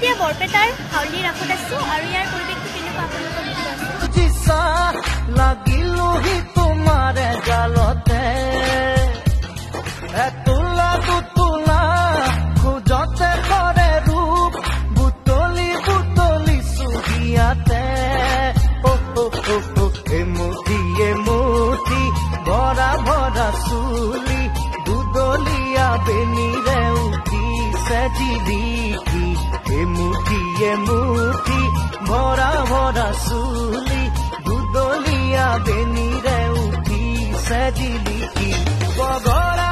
এতিয়া বৰপেটাৰ হাউলি ৰাখত আছো আৰু ইয়াৰ পৰিৱেশটো কেনেকুৱা আপোনালোকৰ বুজি জিছা লাগিলোহি তোমাৰ গালতে তোলা তোলা খোজতে কৰে ৰূপ বুটলি বুটলি চুহিয়াতে এমুঠি ভৰা ভৰা চুলি দুদলীয়া বেনিৰে উঠিছে জিলিকি এমুঠি ভৰা ভৰা চুলি দুদলীয়া বেনিৰে উঠিছে জিলিকি বগৰা